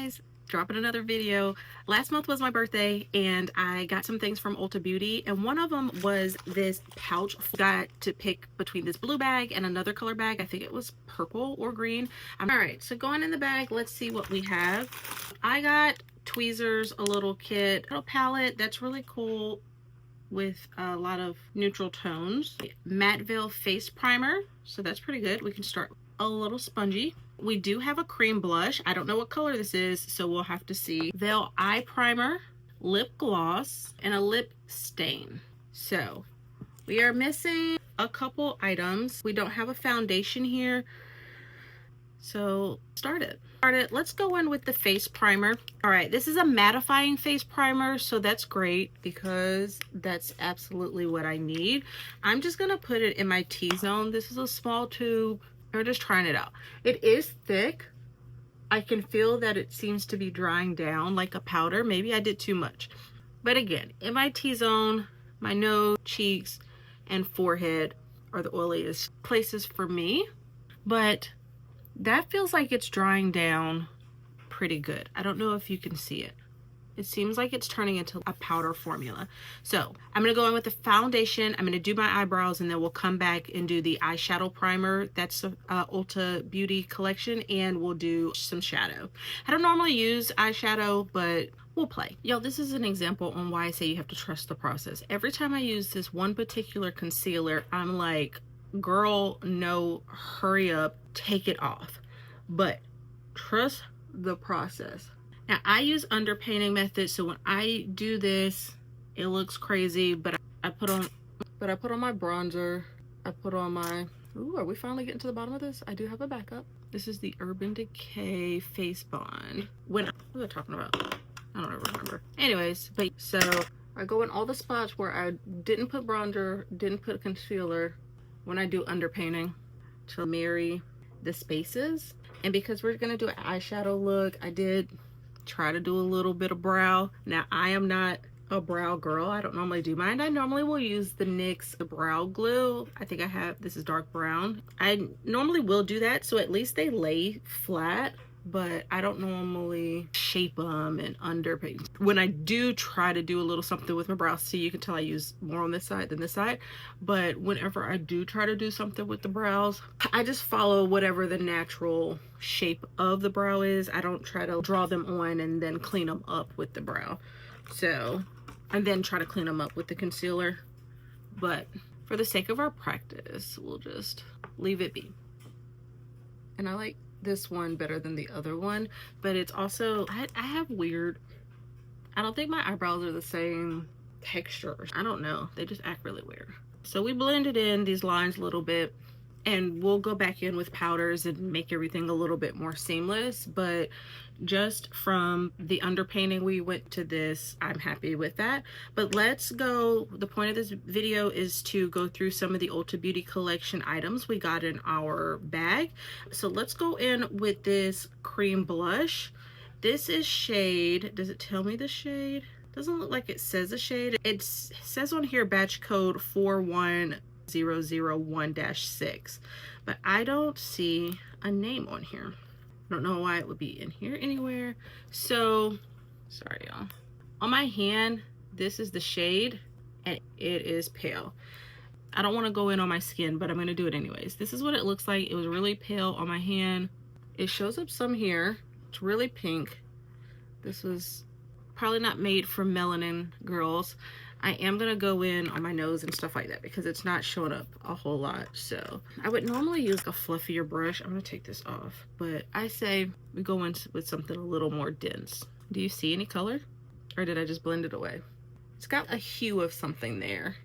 guys, dropping another video. Last month was my birthday and I got some things from Ulta Beauty, and one of them was this pouch. Got to pick between this blue bag and another color bag. I think it was purple or green. All right, so going in the bag, let's see what we have. I got tweezers, a little kit, a palette that's really cool with a lot of neutral tones. Matte Veil face primer, so that's pretty good. We can start a little spongy. We do have a cream blush. I don't know what color this is, so we'll have to see. Veil eye primer, lip gloss, and a lip stain. So we are missing a couple items. We don't have a foundation here, so start it. Let's go in with the face primer. All right, this is a mattifying face primer, so that's great because that's absolutely what I need. I'm just gonna put it in my T-zone. This is a small tube. We're just trying it out. It is thick. I can feel that it seems to be drying down like a powder. Maybe I did too much. But again, in my T-zone, my nose, cheeks, and forehead are the oiliest places for me. But that feels like it's drying down pretty good. I don't know if you can see it. It seems like it's turning into a powder formula. So I'm going to go in with the foundation. I'm going to do my eyebrows, and then we'll come back and do the eyeshadow primer. That's the Ulta Beauty Collection, and we'll do some shadow. I don't normally use eyeshadow, but we'll play. Yo, this is an example on why I say you have to trust the process. Every time I use this one particular concealer, I'm like, girl, no, hurry up, take it off. But trust the process. Now I use underpainting method, so when I do this, it looks crazy, but I put on my bronzer. I put on my, ooh, are we finally getting to the bottom of this? I do have a backup. This is the Urban Decay Face Bond. What was I talking about? I don't ever remember. Anyways, but so I go in all the spots where I didn't put bronzer, didn't put concealer when I do underpainting to marry the spaces. And because we're gonna do an eyeshadow look, I did try to do a little bit of brow. Now I am not a brow girl. I don't normally do mine. I normally will use the NYX brow glue. I think I have, this is dark brown. I normally will do that, so at least they lay flat, but I don't normally shape them and underpaint. When I do try to do a little something with my brows, see, you can tell I use more on this side than this side, but whenever I do try to do something with the brows, I just follow whatever the natural shape of the brow is. I don't try to draw them on and then clean them up with the brow. So, and then try to clean them up with the concealer. But for the sake of our practice, we'll just leave it be. And I like this one better than the other one, but it's also, I have weird, I don't think my eyebrows are the same texture. I don't know, they just act really weird. So we blended in these lines a little bit, and we'll go back in with powders and make everything a little bit more seamless. But just from the underpainting we went to this, I'm happy with that. But let's go, the point of this video is to go through some of the Ulta Beauty Collection items we got in our bag. So let's go in with this cream blush. This is shade, does it tell me the shade? Doesn't look like it says a shade. It says on here batch code 41001-6, but I don't see a name on here. I don't know why it would be in here anywhere. So sorry y'all. On my hand, this is the shade, and it is pale. I don't want to go in on my skin, but I'm going to do it anyways. This is what it looks like. It was really pale on my hand. It shows up some here. It's really pink. This was probably not made for melanin girls. I am gonna go in on my nose and stuff like that because it's not showing up a whole lot. So I would normally use a fluffier brush. I'm gonna take this off, but I say we go in with something a little more dense. Do you see any color, or did I just blend it away? It's got a hue of something there,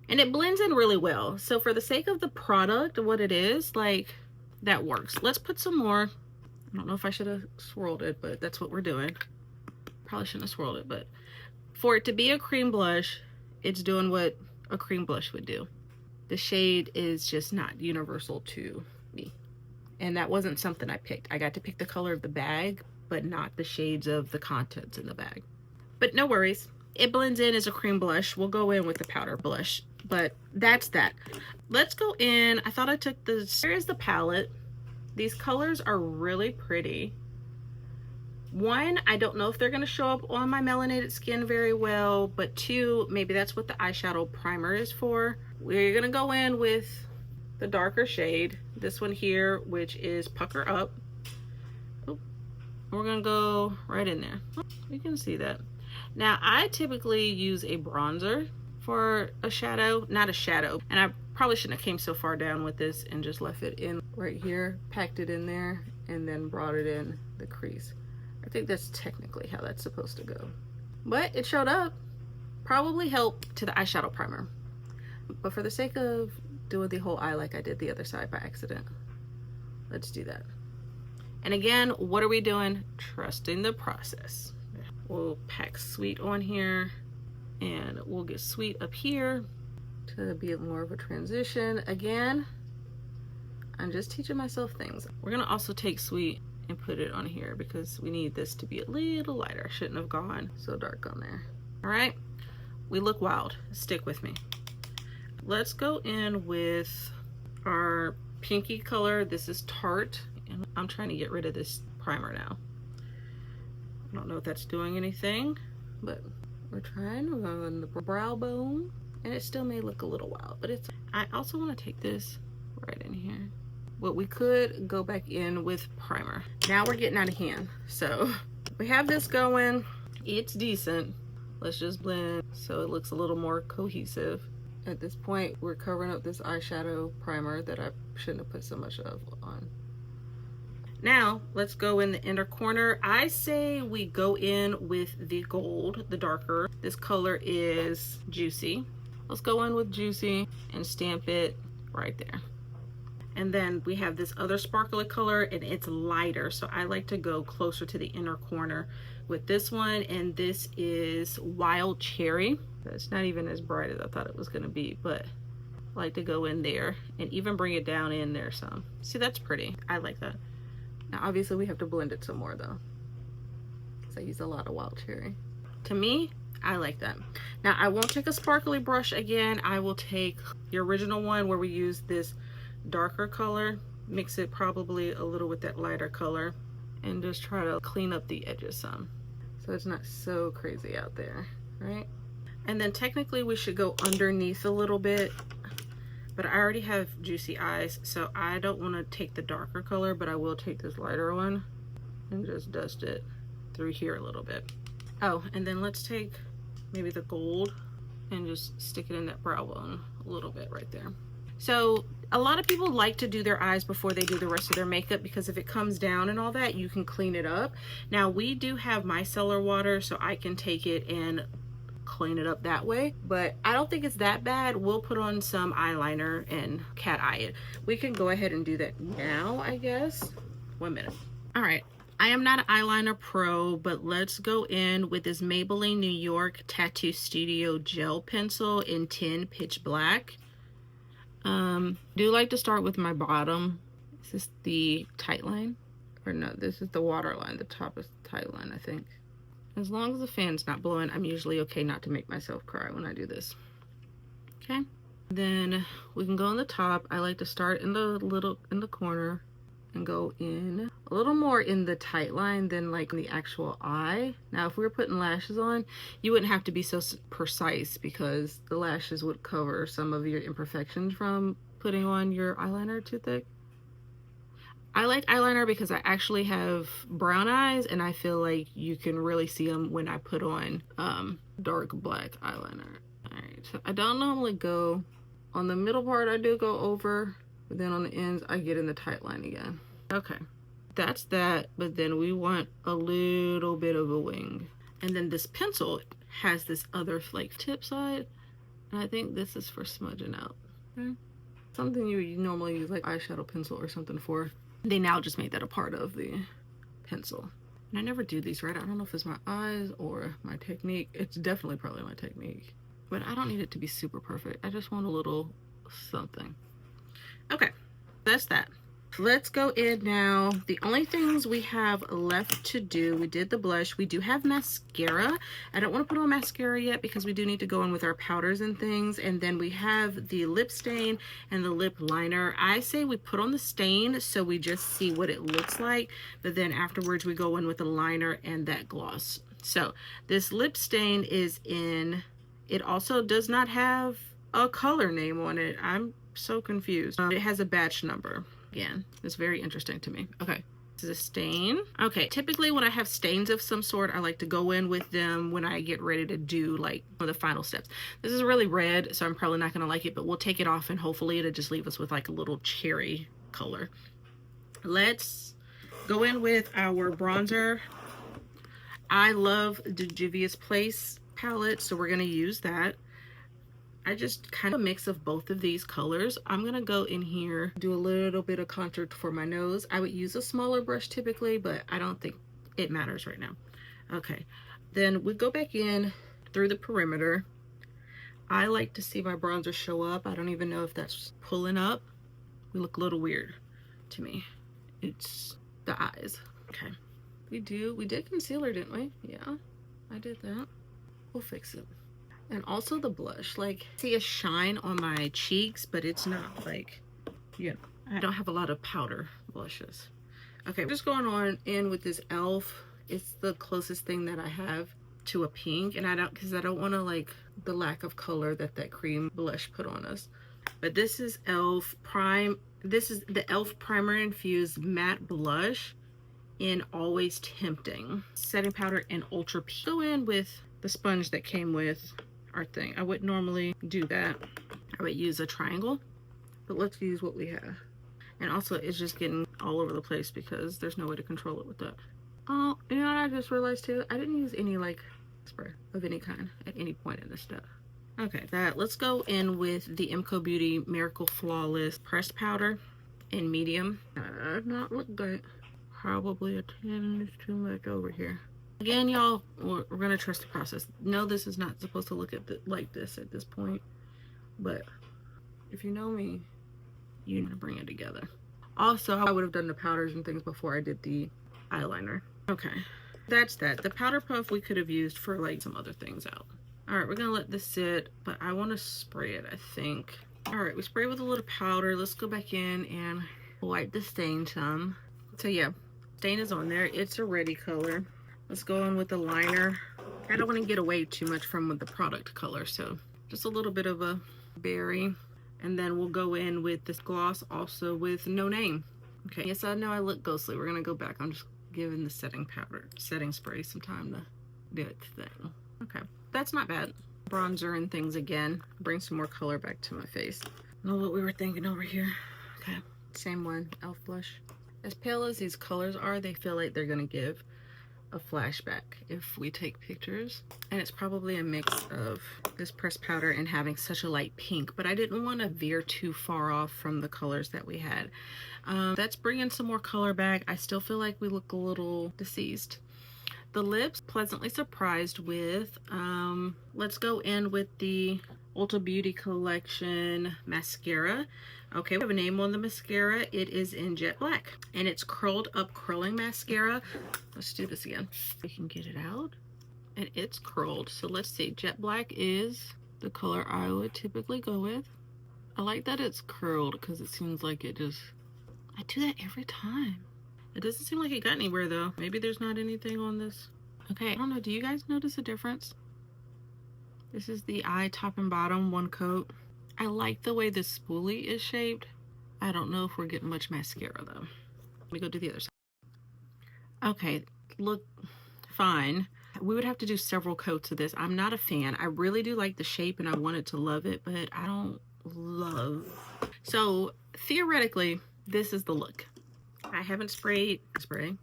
and it blends in really well. So for the sake of the product, what it is, like, that works. Let's put some more. I don't know if I should have swirled it, but that's what we're doing. Probably shouldn't have swirled it, but for it to be a cream blush, it's doing what a cream blush would do. The shade is just not universal to me, and that wasn't something I picked. I got to pick the color of the bag, but not the shades of the contents in the bag. But no worries, it blends in as a cream blush. We'll go in with the powder blush, but that's that. Let's go in. I thought I took this. Here's the palette. These colors are really pretty. One, I don't know if they're going to show up on my melanated skin very well, but two, maybe that's what the eyeshadow primer is for. We're going to go in with the darker shade, this one here, which is Pucker Up. Oh, we're going to go right in there. Oh, you can see that. Now, I typically use a bronzer for a shadow, not a shadow, and I probably shouldn't have came so far down with this and just left it in right here, packed it in there, and then brought it in the crease. I think that's technically how that's supposed to go, but it showed up. Probably helped to the eyeshadow primer, but for the sake of doing the whole eye like I did the other side by accident, let's do that. And again, what are we doing? Trusting the process. We'll pack Sweet on here, and we'll get Sweet up here to be more of a transition. Again, I'm just teaching myself things. We're gonna also take Sweet and put it on here because we need this to be a little lighter. I shouldn't have gone so dark on there. All right, we look wild. Stick with me. Let's go in with our pinky color. This is Tarte, and I'm trying to get rid of this primer now. I don't know if that's doing anything, but we're trying. We're going on the brow bone, and it still may look a little wild, but it's. I also want to take this right in here. But we could go back in with primer. Now we're getting out of hand. So we have this going. It's decent. Let's just blend so it looks a little more cohesive. At this point, we're covering up this eyeshadow primer that I shouldn't have put so much of on. Now let's go in the inner corner. I say we go in with the gold, the darker. This color is Juicy. Let's go in with Juicy and stamp it right there. And then we have this other sparkly color, and it's lighter, so I like to go closer to the inner corner with this one, and this is Wild Cherry. It's not even as bright as I thought it was going to be, but I like to go in there and even bring it down in there some. See, that's pretty. I like that. Now obviously we have to blend it some more though, because I use a lot of Wild Cherry. To me, I like that. Now I won't take a sparkly brush again. I will take the original one where we use this darker color, mix it probably a little with that lighter color, and just try to clean up the edges some so it's not so crazy out there, right? And then technically we should go underneath a little bit, but I already have juicy eyes, so I don't want to take the darker color, but I will take this lighter one and just dust it through here a little bit. Oh, and then let's take maybe the gold and just stick it in that brow bone a little bit right there. So a lot of people like to do their eyes before they do the rest of their makeup, because if it comes down and all that, you can clean it up. Now we do have micellar water, so I can take it and clean it up that way, but I don't think it's that bad. We'll put on some eyeliner and cat eye it. We can go ahead and do that now, I guess. 1 minute. All right. I am not an eyeliner pro, but let's go in with this Maybelline New York Tattoo Studio Gel Pencil in 10 Pitch Black. Do like to start with my bottom. Is this the tight line? Or no, this is the water line. The top is the tight line, I think. As long as the fan's not blowing, I'm usually okay not to make myself cry when I do this. Okay. Then we can go on the top. I like to start in the corner and go in a little more in the tight line than like in the actual eye. Now, if we were putting lashes on, you wouldn't have to be so precise, because the lashes would cover some of your imperfections from putting on your eyeliner too thick. I like eyeliner because I actually have brown eyes, and I feel like you can really see them when I put on dark black eyeliner. All right, so I don't normally go on the middle part. I do go over, but then on the ends I get in the tight line again. Okay, that's that, but then we want a little bit of a wing. And then this pencil has this other flake tip side, and I think this is for smudging out. Okay. Something you normally use like eyeshadow pencil or something for. They now just made that a part of the pencil. And I never do these right. I don't know if it's my eyes or my technique. It's definitely probably my technique, but I don't need it to be super perfect. I just want a little something. Okay, that's that. Let's go in now. The only things we have left to do, we did the blush. We do have mascara. I don't want to put on mascara yet because we do need to go in with our powders and things. And then we have the lip stain and the lip liner. I say we put on the stain so we just see what it looks like. But then afterwards we go in with the liner and that gloss. So this lip stain is in, it also does not have a color name on it. I'm so confused. It has a batch number. Again, it's very interesting to me. Okay, this is a stain. Okay, typically when I have stains of some sort, I like to go in with them when I get ready to do like one of the final steps. This is really red, so I'm probably not gonna like it, but we'll take it off and hopefully it'll just leave us with like a little cherry color. Let's go in with our bronzer. I love the Juvia's Place palette, so we're gonna use that. I just kind of mix of both of these colors. I'm gonna go in here, do a little bit of contour for my nose. I would use a smaller brush typically, but I don't think it matters right now. Okay, then we go back in through the perimeter. I like to see my bronzer show up. I don't even know if that's pulling up. We look a little weird to me. It's the eyes. Okay, we did concealer, didn't we? Yeah, I did that. We'll fix it. And also the blush, like, see a shine on my cheeks, but it's not like, you know, I don't have a lot of powder blushes. Okay, I'm just going on in with this e.l.f. It's the closest thing that I have to a pink, and because I don't want to like the lack of color that cream blush put on us. But this is e.l.f. Prime. This is the e.l.f. Primer Infused Matte Blush in Always Tempting. Setting powder and Ultra Pink. Go in with the sponge that came with our thing. I wouldn't normally do that. I would use a triangle, but let's use what we have. And also it's just getting all over the place because there's no way to control it with that. Oh, you know what I just realized too? I didn't use any like spray of any kind at any point in this stuff. Okay, let's go in with the Ulta Beauty Miracle Flawless pressed powder in medium. Not look great. Probably a 10 is too much over here. Again, y'all, we're gonna trust the process. No, this is not supposed to look like this at this point, but if you know me, you need to bring it together. Also, I would have done the powders and things before I did the eyeliner. Okay, that's that. The powder puff we could have used for like some other things out. All right, we're gonna let this sit, but I want to spray it, I think. All right, we spray with a little powder. Let's go back in and wipe the stain some. So yeah, stain is on there. It's a ready color. Let's go in with the liner. I don't want to get away too much from the product color, so just a little bit of a berry. And then we'll go in with this gloss also with No Name. Okay, yes, I know I look ghostly. We're gonna go back. I'm just giving the setting spray some time to do its thing. Okay, that's not bad. Bronzer and things again. Bring some more color back to my face. Know what we were thinking over here. Okay, same one, e.l.f. blush. As pale as these colors are, they feel like they're gonna give a flashback if we take pictures, and it's probably a mix of this pressed powder and having such a light pink, but I didn't want to veer too far off from the colors that we had. That's bringing some more color back. I still feel like we look a little deceased. The lips, pleasantly surprised with. Let's go in with the Ulta Beauty Collection Mascara. Okay, we have a name on the mascara. It is in Jet Black, and it's curled up curling mascara. Let's do this again. We can get it out, and it's curled. So let's see. Jet Black is the color I would typically go with. I like that it's curled because it seems like it just, I do that every time. It doesn't seem like it got anywhere though. Maybe there's not anything on this. Okay, I don't know. Do you guys notice a difference? This is the eye top and bottom, one coat. I like the way this spoolie is shaped. I don't know if we're getting much mascara though. Let me go do the other side. Okay, look fine. We would have to do several coats of this. I'm not a fan. I really do like the shape and I wanted to love it, but I don't love. So theoretically, this is the look. I haven't sprayed spray.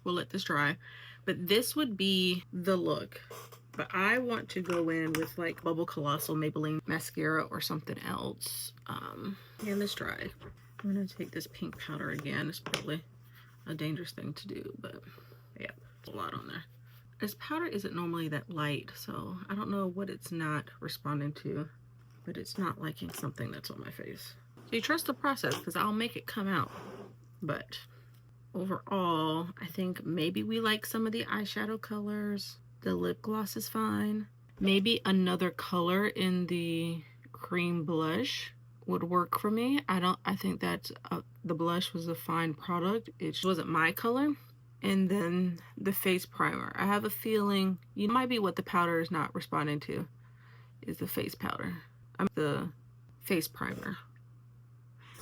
We'll let this dry, but this would be the look. But I want to go in with like Bubble Colossal Maybelline mascara or something else. And this dry. I'm gonna take this pink powder again. It's probably a dangerous thing to do, but yeah, it's a lot on there. This powder isn't normally that light, so I don't know what it's not responding to, but it's not liking something that's on my face. So you trust the process because I'll make it come out. But overall, I think maybe we like some of the eyeshadow colors. The lip gloss is fine. Maybe another color in the cream blush would work for me. I think that the blush was a fine product. It just wasn't my color. And then the face primer. I have a feeling you might be what the powder is not responding to is the face powder. The face primer.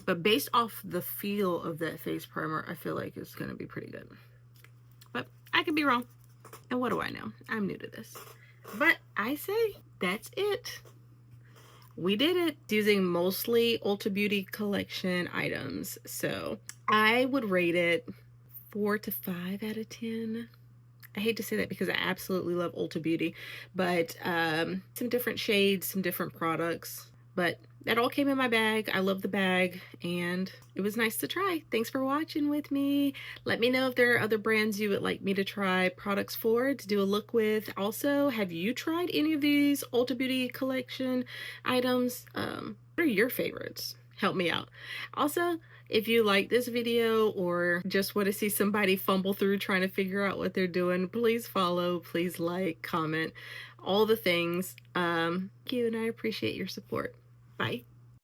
But based off the feel of that face primer, I feel like it's gonna be pretty good. But I could be wrong. And what do I know? I'm new to this. But I say that's it. We did it using mostly Ulta Beauty Collection items. So I would rate it 4 to 5 out of 10. I hate to say that because I absolutely love Ulta Beauty, but some different shades, some different products, but that all came in my bag. I love the bag and it was nice to try. Thanks for watching with me. Let me know if there are other brands you would like me to try products for, to do a look with. Also, have you tried any of these Ulta Beauty Collection items? What are your favorites? Help me out. Also, if you like this video or just want to see somebody fumble through trying to figure out what they're doing, please follow, please like, comment, all the things. Thank you, and I appreciate your support. Bye.